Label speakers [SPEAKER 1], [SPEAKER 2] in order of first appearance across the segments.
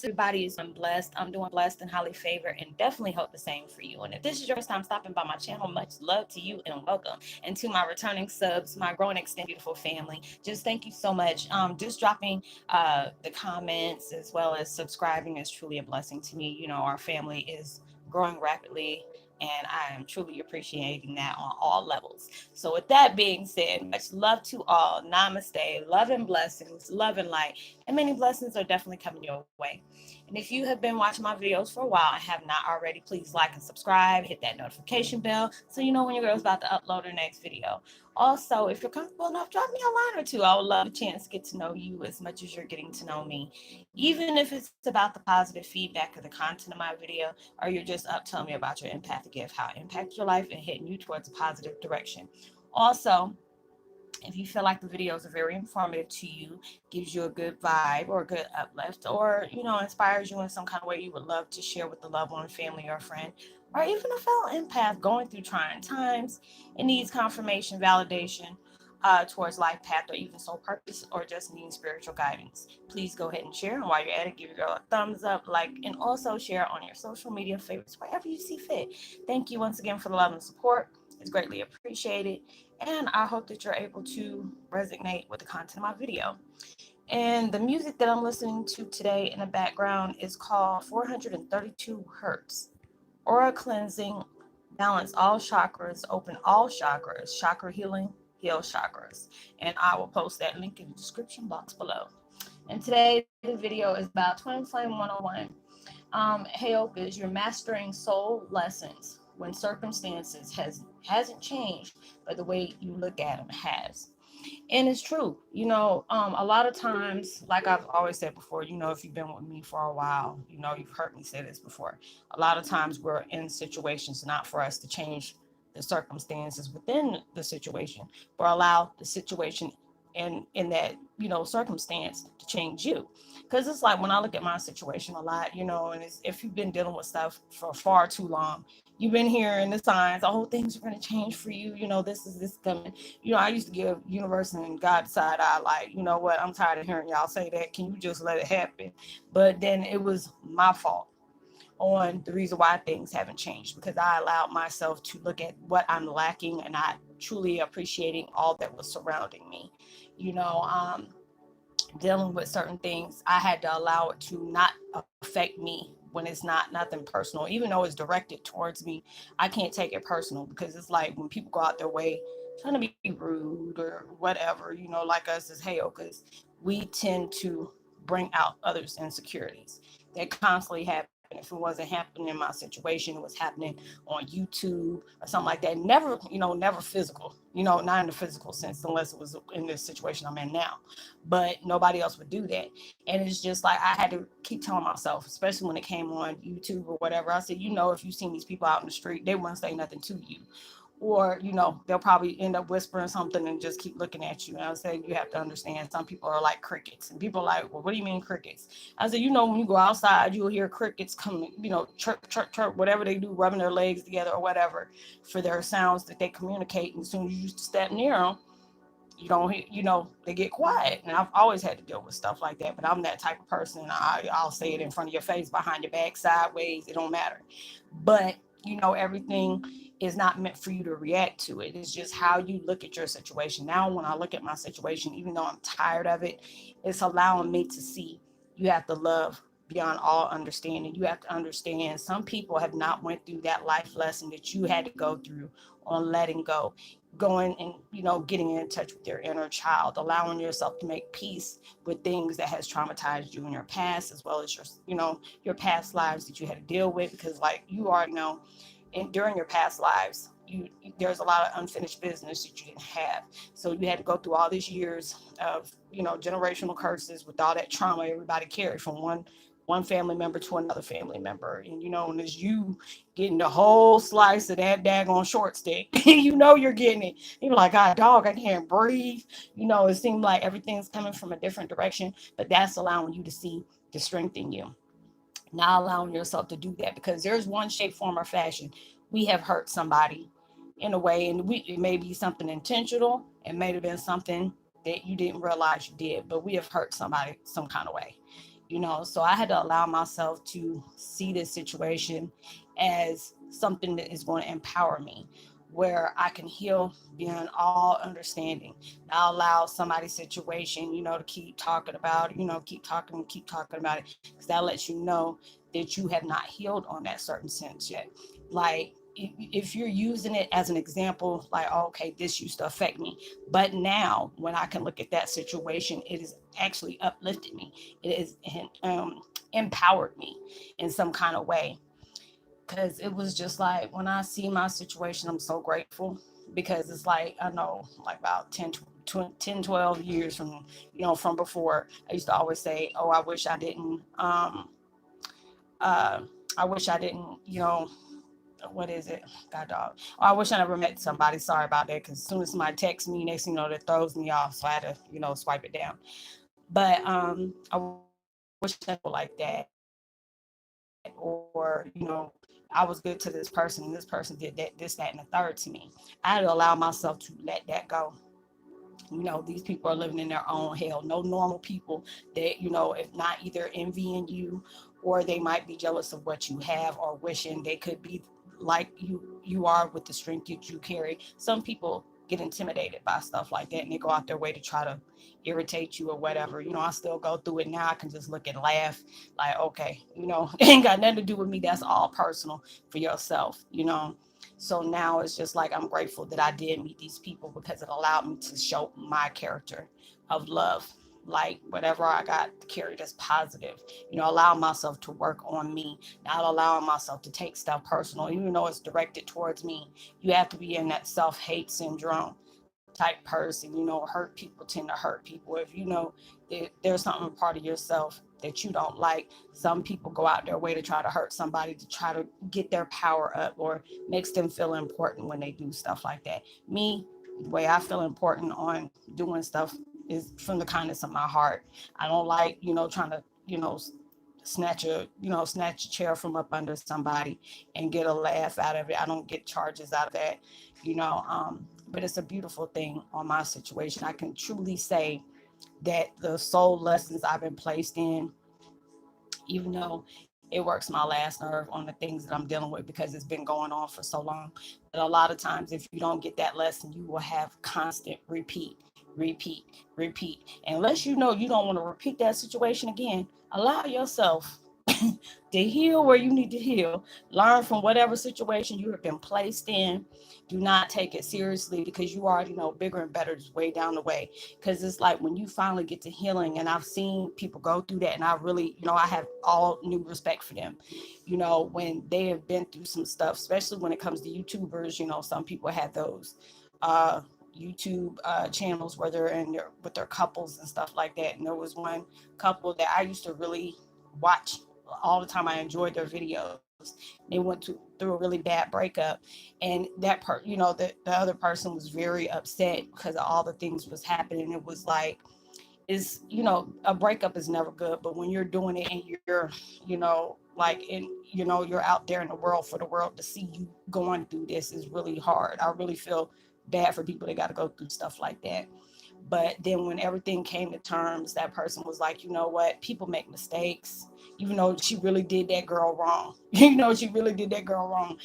[SPEAKER 1] Everybody is doing blessed. I'm doing blessed and highly favored, and definitely hope the same for you. And if this is your first time stopping by my channel, much love to you and welcome. And to my returning subs, my growing extended beautiful family, just thank you so much. Just dropping the comments as well as subscribing is truly a blessing to me. Our family is growing rapidly, and I am truly appreciating that on all levels. So, with that being said, much love to all. Namaste. Love and blessings, love and light. And many blessings are definitely coming your way. And if you have been watching my videos for a while and have not already, please like and subscribe, hit that notification bell so you know when your girl's about to upload her next video. Also, if you're comfortable enough, drop me a line or two. I would love a chance to get to know you as much as you're getting to know me. Even if it's about the positive feedback of the content of my video, or you're just up telling me about your empathic gift, how it impacts your life and hitting you towards a positive direction. Also, if you feel like the videos are very informative to you, gives you a good vibe or a good uplift, or inspires you in some kind of way you would love to share with a loved one, family, or friend, or even a fellow empath going through trying times and needs confirmation, validation towards life path, or even soul purpose, or just needing spiritual guidance, please go ahead and share. And while you're at it, give your girl a thumbs up, like, and also share on your social media favorites wherever you see fit. Thank you once again for the love and support. It's greatly appreciated. And I hope that you're able to resonate with the content of my video. And the music that I'm listening to today in the background is called 432 Hertz. Aura cleansing, balance all chakras, open all chakras, chakra healing, heal chakras. And I will post that link in the description box below. And today the video is about Twin Flame 101. Heyoka is your mastering soul lessons when circumstances hasn't changed, but the way you look at them has. And it's true. A lot of times, like I've always said before, if you've been with me for a while, you've heard me say this before. A lot of times we're in situations not for us to change the circumstances within the situation, but allow the situation and in that circumstance to change you. Because it's like when I look at my situation a lot, and if you've been dealing with stuff for far too long, you've been hearing the signs, oh, things are going to change for you, this is this coming. I used to give universe and God side eye, like, you know what, I'm tired of hearing y'all say that, can you just let it happen? But then it was my fault on the reason why things haven't changed, because I allowed myself to look at what I'm lacking and not truly appreciating all that was surrounding me. you know um Dealing with certain things, I had to allow it to not affect me when it's not nothing personal. Even though it's directed towards me, I can't take it personal, because it's like when people go out their way trying to be rude or whatever, like us as Heyokas, we tend to bring out others' insecurities that constantly happen. If it wasn't happening in my situation, it was happening on YouTube or something like that. Never, never physical, not in the physical sense, unless it was in this situation I'm in now. But nobody else would do that. And it's just like I had to keep telling myself, especially when it came on YouTube or whatever, I said, if you've seen these people out in the street, they wouldn't say nothing to you. Or, they'll probably end up whispering something and just keep looking at you. And I said, you have to understand, some people are like crickets. And people are like, well, what do you mean crickets? I said, when you go outside, you'll hear crickets coming, chirp, chirp, chirp, whatever they do, rubbing their legs together or whatever for their sounds that they communicate. And as soon as you step near them, you don't they get quiet. And I've always had to deal with stuff like that, but I'm that type of person. I'll say it in front of your face, behind your back, sideways, it don't matter. But everything is not meant for you to react to it. It's just how you look at your situation. Now when I look at my situation, even though I'm tired of it, it's allowing me to see you have to love beyond all understanding. You have to understand some people have not went through that life lesson that you had to go through on letting go, going and getting in touch with your inner child, allowing yourself to make peace with things that has traumatized you in your past, as well as your past lives that you had to deal with. Because like you already know, during your past lives, there's a lot of unfinished business that you didn't have. So you had to go through all these years of generational curses with all that trauma everybody carried from one family member to another family member. And as you getting the whole slice of that daggone short stick, you're getting it. You're like, God, dog, I can't breathe. It seemed like everything's coming from a different direction, but that's allowing you to see the strength in you. Not allowing yourself to do that, because there's one shape, form, or fashion we have hurt somebody in a way, and it may be something intentional, it may have been something that you didn't realize you did, but we have hurt somebody some kind of way. So I had to allow myself to see this situation as something that is going to empower me, where I can heal beyond all understanding. Not allow somebody's situation, to keep talking about, keep talking about it, because that lets you know that you have not healed on that certain sense yet. Like, if you're using it as an example, like, oh, okay, this used to affect me, but now when I can look at that situation, it has actually uplifted me. It has empowered me in some kind of way, because it was just like, when I see my situation, I'm so grateful, because it's like, I know, like, about 10, 12 years from, from before, I used to always say, oh, uh, I wish I didn't, what is it? God dog. Oh, I wish I never met somebody. Sorry about that. Because as soon as somebody texts me, next thing you know, that throws me off. So I had to, swipe it down. But I wish I never met people like that. Or, I was good to this person and this person did that, this, that, and the third to me. I had to allow myself to let that go. These people are living in their own hell. No normal people that, if not either envying you, or they might be jealous of what you have, or wishing they could be like you are with the strength that you carry. Some people get intimidated by stuff like that, and they go out their way to try to irritate you or whatever. I still go through it now. I can just look and laugh, like, okay, it ain't got nothing to do with me. That's all personal for yourself. So now it's just like, I'm grateful that I did meet these people, because it allowed me to show my character of love. Like, whatever I got carried as positive, allow myself to work on me, not allowing myself to take stuff personal, even though it's directed towards me. You have to be in that self-hate syndrome type person. Hurt people tend to hurt people. If there's something part of yourself that you don't like, some people go out their way to try to hurt somebody, to try to get their power up, or makes them feel important when they do stuff like that. Me, the way I feel important on doing stuff is from the kindness of my heart. I don't like, trying to, snatch a chair from up under somebody and get a laugh out of it. I don't get charges out of that, but it's a beautiful thing on my situation. I can truly say that the soul lessons I've been placed in, even though it works my last nerve on the things that I'm dealing with, because it's been going on for so long. But a lot of times, if you don't get that lesson, you will have constant repeat, repeat, repeat. And unless you don't want to repeat that situation again, allow yourself to heal where you need to heal. Learn from whatever situation you have been placed in. Do not take it seriously, because you already know bigger and better is way down the way. Because it's like, when you finally get to healing, and I've seen people go through that, and I really, I have all new respect for them. When they have been through some stuff, especially when it comes to YouTubers. Some people have those uh, YouTube channels where they're with their couples and stuff like that. And there was one couple that I used to really watch all the time. I enjoyed their videos. They went through a really bad breakup, and the other person was very upset because of all the things was happening. It was like, is a breakup is never good, but when you're doing it and you're like, in you're out there in the world for the world to see you going through this, is really hard. I really feel bad for people that got to go through stuff like that. But then when everything came to terms, that person was like, you know what? People make mistakes. Even though she really did that girl wrong. She really did that girl wrong.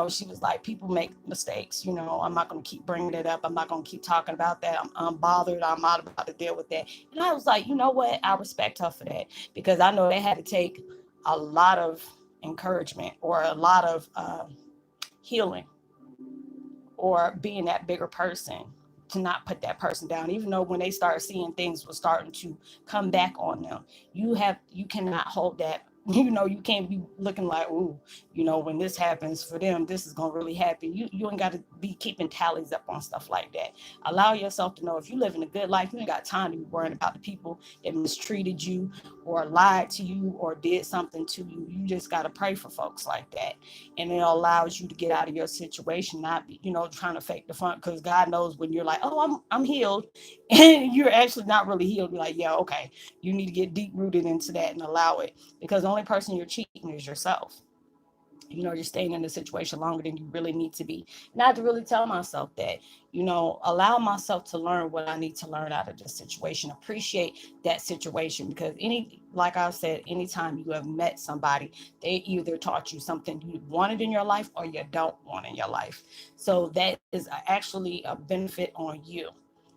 [SPEAKER 1] She was like, people make mistakes. I'm not going to keep bringing it up. I'm not going to keep talking about that. I'm bothered. I'm not about to deal with that. And I was like, you know what? I respect her for that, because I know they had to take a lot of encouragement, or a lot of healing, or being that bigger person, to not put that person down, even though when they start seeing things was starting to come back on them. You cannot hold that. You can't be looking like, ooh, when this happens for them, this is gonna really happen. You ain't got to be keeping tallies up on stuff like that. Allow yourself to know, if you live in a good life, you ain't got time to be worrying about the people that mistreated you, or lied to you, or did something to you. You just got to pray for folks like that, and it allows you to get out of your situation, not be, trying to fake the fun, because God knows when you're like, oh, I'm healed, and you're actually not really healed. You're like, yeah, okay, you need to get deep rooted into that and allow it, because the only person you're cheating is yourself. You're staying in the situation longer than you really need to be. And I had to really tell myself that, allow myself to learn what I need to learn out of this situation, appreciate that situation. Because like I said, anytime you have met somebody, they either taught you something you wanted in your life or you don't want in your life. So that is actually a benefit on you.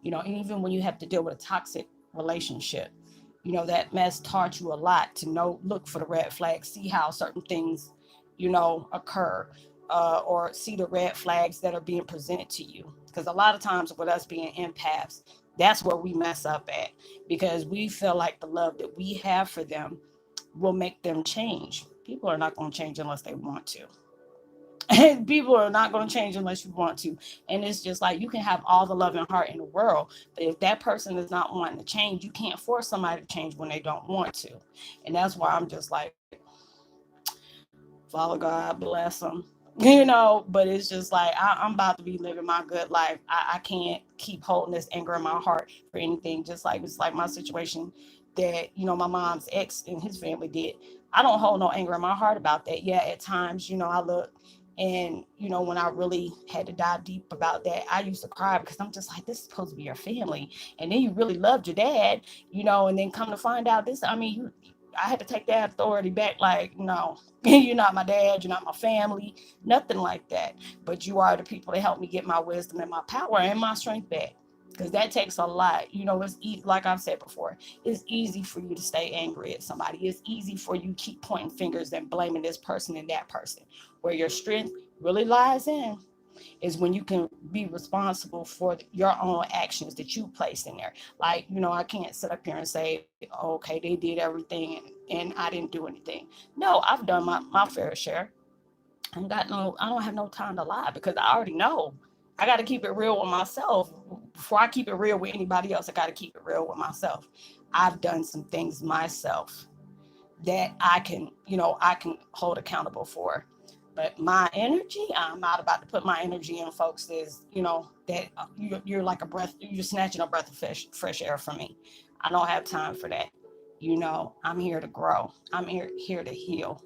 [SPEAKER 1] And even when you have to deal with a toxic relationship, that mess taught you a lot to know, look for the red flags, see how certain things, occur, or see the red flags that are being presented to you. Because a lot of times with us being empaths, that's where we mess up at, because we feel like the love that we have for them will make them change. People are not going to change unless they want to. And people are not going to change unless you want to. And it's just like, you can have all the love and heart in the world, but if that person is not wanting to change, you can't force somebody to change when they don't want to. And that's why I'm just like, Father God, bless them. But it's just like, I'm about to be living my good life. I can't keep holding this anger in my heart for anything. Just like, it's like my situation that, my mom's ex and his family did. I don't hold no anger in my heart about that. Yeah, at times, I look, and, when I really had to dive deep about that, I used to cry, because I'm just like, this is supposed to be your family. And then you really loved your dad, and then come to find out this, I mean, I had to take that authority back. Like, no, you're not my dad, you're not my family, nothing like that. But you are the people that help me get my wisdom and my power and my strength back. Because that takes a lot. It's like I've said before, it's easy for you to stay angry at somebody. It's easy for you to keep pointing fingers and blaming this person and that person. Where your strength really lies in is when you can be responsible for your own actions that you placed in there. Like, I can't sit up here and say, okay, they did everything and I didn't do anything. No, I've done my fair share. I don't have no time to lie, because I already know. I got to keep it real with myself. Before I keep it real with anybody else, I got to keep it real with myself. I've done some things myself that I can hold accountable for. But my energy, I'm not about to put my energy in folks that you're like a breath, you're snatching a breath of fresh air from me. I don't have time for that. I'm here to grow. I'm here to heal.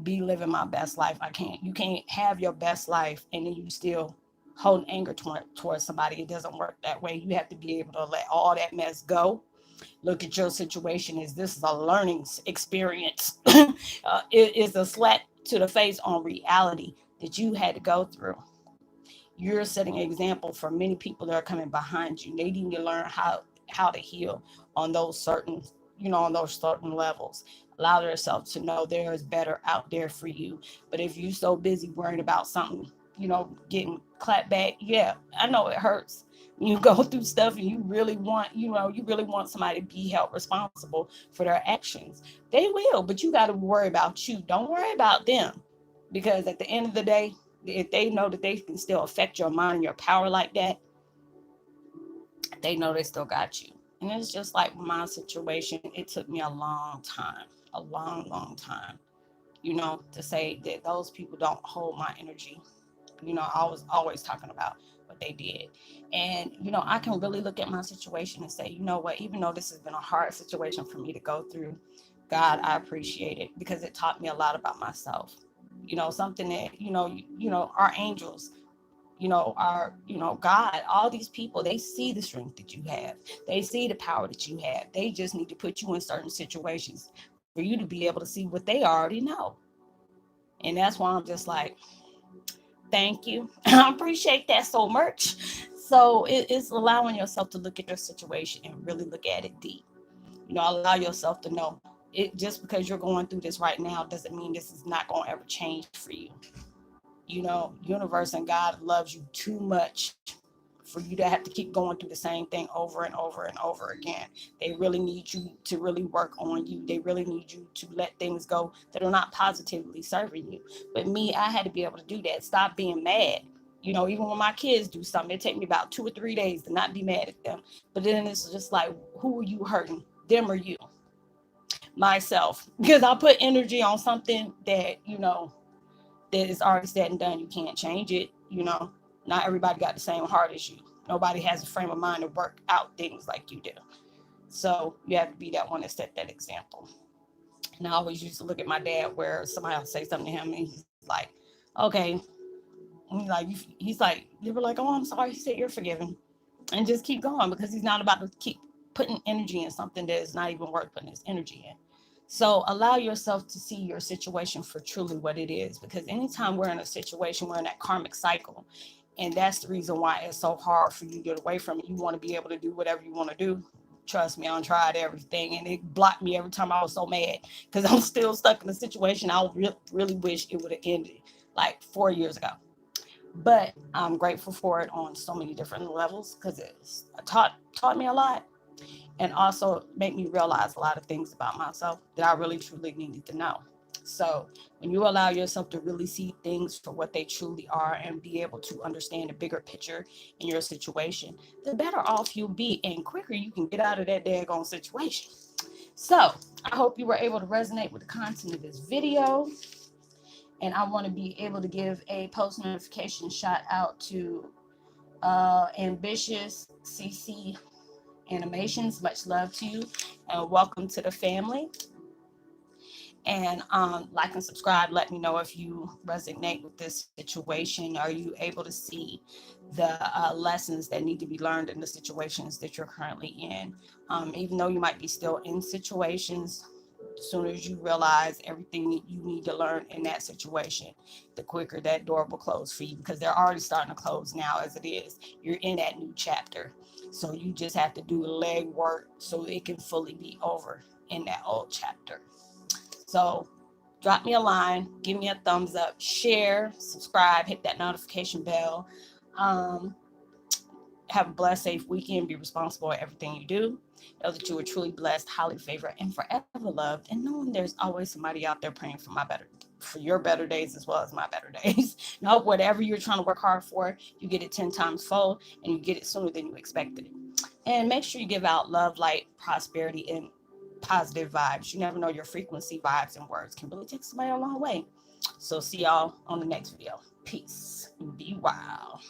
[SPEAKER 1] Be living my best life. You can't have your best life and then you still hold anger towards somebody. It doesn't work that way. You have to be able to let all that mess go. Look at your situation as this is a learning experience. It is a slap to the face on reality that you had to go through. You're setting an example for many people that are coming behind you. They need to learn how to heal on those certain levels. Allow yourself to know there is better out there for you. But if you're so busy worrying about something, getting clapped back, yeah, I know it hurts. You go through stuff and you really want somebody to be held responsible for their actions. They will, but you got to worry about you. Don't worry about them, because at the end of the day, if they know that they can still affect your mind and your power like that, they know they still got you. And it's just like my situation. It took me a long, long time, to say that those people don't hold my energy. I was always talking about what they did. And, I can really look at my situation and say, you know what, even though this has been a hard situation for me to go through, God, I appreciate it, because it taught me a lot about myself. Something that, our angels, God, all these people, they see the strength that you have. They see the power that you have. They just need to put you in certain situations for you to be able to see what they already know. And that's why I'm just like, thank you. I appreciate that so much. So it's allowing yourself to look at your situation and really look at it deep. Allow yourself to know it. Just because you're going through this right now doesn't mean this is not going to ever change for you. Universe and God loves you too much for you to have to keep going through the same thing over and over and over again. They really need you to really work on you. They really need you to let things go that are not positively serving you. But me, I had to be able to do that. Stop being mad. Even when my kids do something, it take me about 2 or 3 days to not be mad at them. But then it's just like, who are you hurting? Them or you? Myself. Because I put energy on something that, that is already said and done. You can't change it. Not everybody got the same heart as you. Nobody has a frame of mind to work out things like you do. So you have to be that one to set that example. And I always used to look at my dad where somebody else say something to him and he's like, okay. And he's like, they were like, oh, I'm sorry. He said, you're forgiven. And just keep going, because he's not about to keep putting energy in something that is not even worth putting his energy in. So allow yourself to see your situation for truly what it is, because anytime we're in a situation, we're in that karmic cycle. And that's the reason why it's so hard for you to get away from it. You want to be able to do whatever you want to do. Trust me, I tried everything and it blocked me every time. I was so mad because I'm still stuck in a situation I really wish it would have ended like 4 years ago. But I'm grateful for it on so many different levels, because it's taught me a lot, and also made me realize a lot of things about myself that I really truly needed to know. So when you allow yourself to really see things for what they truly are and be able to understand the bigger picture in your situation, the better off you'll be and quicker you can get out of that daggone situation. So I hope you were able to resonate with the content of this video. And I want to be able to give a post notification shout out to Ambitious CC Animations. Much love to you, and welcome to the family. And like and subscribe. Let me know if you resonate with this situation. Are you able to see the lessons that need to be learned in the situations that you're currently in? Even though you might be still in situations, as soon as you realize everything that you need to learn in that situation, the quicker that door will close for you, because they're already starting to close now as it is. You're in that new chapter. So you just have to do the leg work so it can fully be over in that old chapter. So drop me a line, give me a thumbs up, share, subscribe, hit that notification bell. Um, have a blessed, safe weekend. Be responsible at everything you do. Know that you are truly blessed, highly favored, and forever loved. And knowing there's always somebody out there praying for your better days as well as my better days. Know whatever you're trying to work hard for, you get it 10 times fold, and you get it sooner than you expected it. And make sure you give out love, light, prosperity, and positive vibes. You never know, your frequency, vibes, and words can really take somebody a long way. So see y'all on the next video. Peace. Be wild.